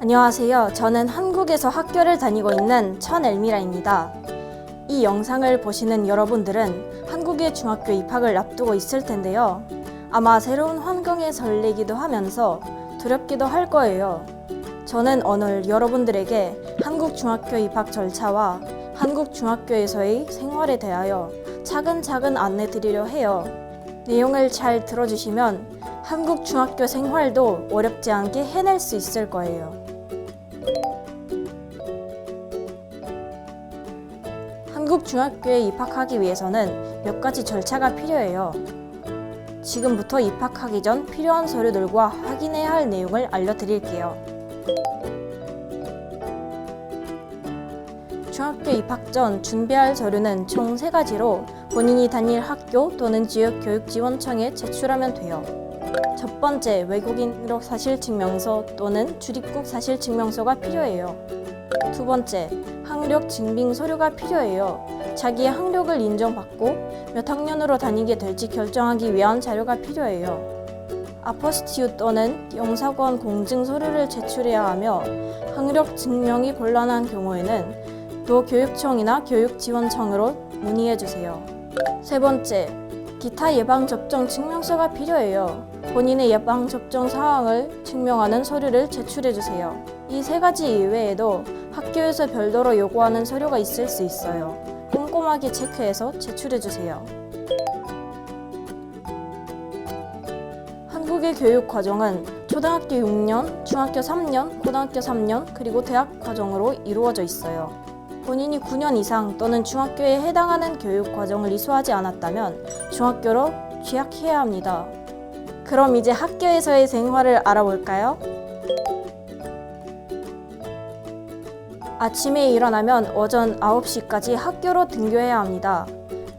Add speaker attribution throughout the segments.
Speaker 1: 안녕하세요. 저는 한국에서 학교를 다니고 있는 천엘미라입니다. 이 영상을 보시는 여러분들은 한국의 중학교 입학을 앞두고 있을 텐데요. 아마 새로운 환경에 설레기도 하면서 두렵기도 할 거예요. 저는 오늘 여러분들에게 한국 중학교 입학 절차와 한국 중학교에서의 생활에 대하여 차근차근 안내 드리려 해요. 내용을 잘 들어주시면 한국 중학교 생활도 어렵지 않게 해낼 수 있을 거예요. 한국 중학교에 입학하기 위해서는 몇 가지 절차가 필요해요. 지금부터 입학하기 전 필요한 서류들과 확인해야 할 내용을 알려드릴게요. 중학교 입학 전 준비할 서류는 총 3가지로 본인이 다닐 학교 또는 지역교육지원청에 제출하면 돼요. 첫 번째, 외국인으로 사실증명서 또는 출입국 사실증명서가 필요해요. 두 번째, 학력 증빙 서류가 필요해요. 자기의 학력을 인정받고 몇 학년으로 다니게 될지 결정하기 위한 자료가 필요해요. 아포스티유 또는 영사권 공증 서류를 제출해야 하며 학력 증명이 곤란한 경우에는 도교육청이나 교육지원청으로 문의해주세요. 세 번째, 기타 예방접종 증명서가 필요해요. 본인의 예방접종 사항을 증명하는 서류를 제출해주세요. 이 3가지 이외에도 학교에서 별도로 요구하는 서류가 있을 수 있어요. 꼼꼼하게 체크해서 제출해주세요. 한국의 교육 과정은 초등학교 6년, 중학교 3년, 고등학교 3년, 그리고 대학 과정으로 이루어져 있어요. 본인이 9년 이상 또는 중학교에 해당하는 교육 과정을 이수하지 않았다면 중학교로 재학해야 합니다. 그럼 이제 학교에서의 생활을 알아볼까요? 아침에 일어나면 오전 9시까지 학교로 등교해야 합니다.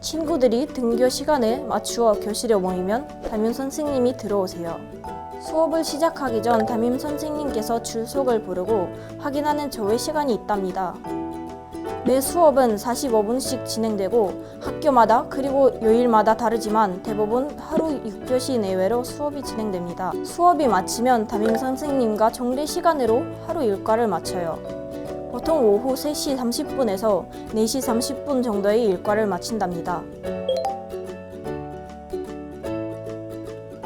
Speaker 1: 친구들이 등교 시간에 맞추어 교실에 모이면 담임 선생님이 들어오세요. 수업을 시작하기 전 담임 선생님께서 출석을 부르고 확인하는 조회 시간이 있답니다. 매 수업은 45분씩 진행되고 학교마다 그리고 요일마다 다르지만 대부분 하루 6교시 내외로 수업이 진행됩니다. 수업이 마치면 담임 선생님과 정례 시간으로 하루 일과를 마쳐요. 보통 오후 3시 30분에서 4시 30분 정도의 일과를 마친답니다.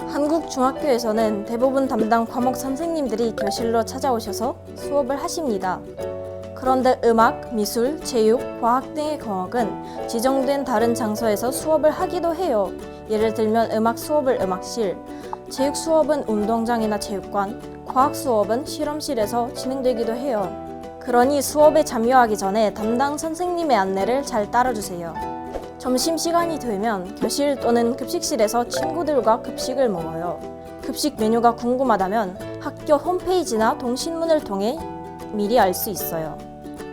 Speaker 1: 한국 중학교에서는 대부분 담당 과목 선생님들이 교실로 찾아오셔서 수업을 하십니다. 그런데 음악, 미술, 체육, 과학 등의 과목은 지정된 다른 장소에서 수업을 하기도 해요. 예를 들면 음악 수업을 음악실, 체육 수업은 운동장이나 체육관, 과학 수업은 실험실에서 진행되기도 해요. 그러니 수업에 참여하기 전에 담당 선생님의 안내를 잘 따라주세요. 점심시간이 되면 교실 또는 급식실에서 친구들과 급식을 먹어요. 급식 메뉴가 궁금하다면 학교 홈페이지나 동신문을 통해 미리 알 수 있어요.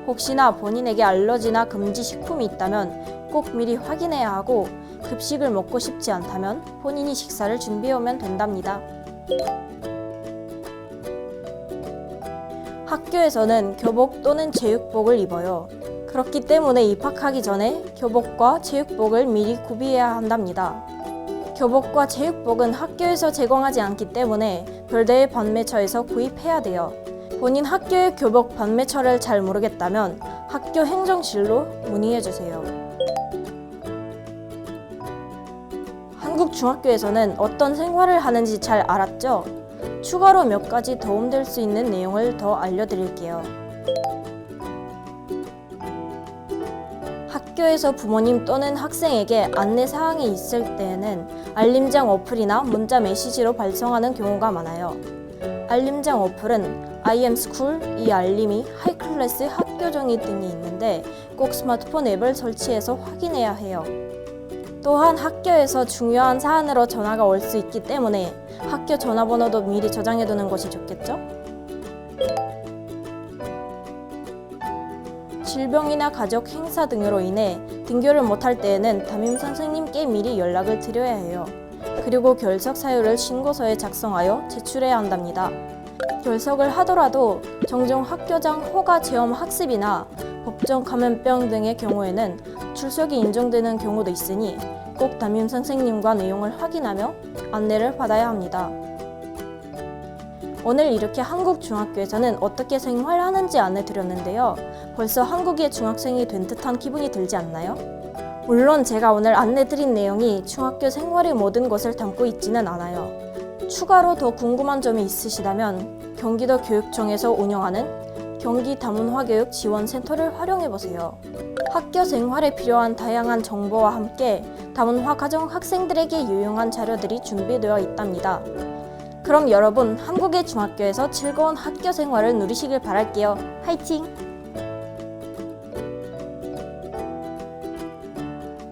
Speaker 1: 혹시나 본인에게 알러지나 금지 식품이 있다면 꼭 미리 확인해야 하고 급식을 먹고 싶지 않다면 본인이 식사를 준비해 오면 된답니다. 학교에서는 교복 또는 제육복을 입어요. 그렇기 때문에 입학하기 전에 교복과 제육복을 미리 구비해야 한답니다. 교복과 제육복은 학교에서 제공하지 않기 때문에 별도의 판매처에서 구입해야 돼요. 본인 학교의 교복 판매처를 잘 모르겠다면 학교 행정실로 문의해주세요. 한국 중학교에서는 어떤 생활을 하는지 잘 알았죠? 추가로 몇 가지 도움될 수 있는 내용을 더 알려드릴게요. 학교에서 부모님 또는 학생에게 안내사항이 있을 때에는 알림장 어플이나 문자 메시지로 발송하는 경우가 많아요. 알림장 어플은 IMSchool, 이 알림이, 하이클래스, 학교정의 등이 있는데 꼭 스마트폰 앱을 설치해서 확인해야 해요. 또한 학교에서 중요한 사안으로 전화가 올 수 있기 때문에 학교 전화번호도 미리 저장해두는 것이 좋겠죠? 질병이나 가족 행사 등으로 인해 등교를 못할 때에는 담임 선생님께 미리 연락을 드려야 해요. 그리고 결석 사유를 신고서에 작성하여 제출해야 한답니다. 결석을 하더라도 종종 학교장 허가 체험 학습이나 법정 감염병 등의 경우에는 출석이 인정되는 경우도 있으니 꼭 담임 선생님과 내용을 확인하며 안내를 받아야 합니다. 오늘 이렇게 한국 중학교에서는 어떻게 생활하는지 안내드렸는데요. 벌써 한국의 중학생이 된 듯한 기분이 들지 않나요? 물론 제가 오늘 안내드린 내용이 중학교 생활의 모든 것을 담고 있지는 않아요. 추가로 더 궁금한 점이 있으시다면 경기도 교육청에서 운영하는 경기 다문화교육 지원센터를 활용해보세요. 학교 생활에 필요한 다양한 정보와 함께 다문화 가정 학생들에게 유용한 자료들이 준비되어 있답니다. 그럼 여러분, 한국의 중학교에서 즐거운 학교 생활을 누리시길 바랄게요. 화이팅!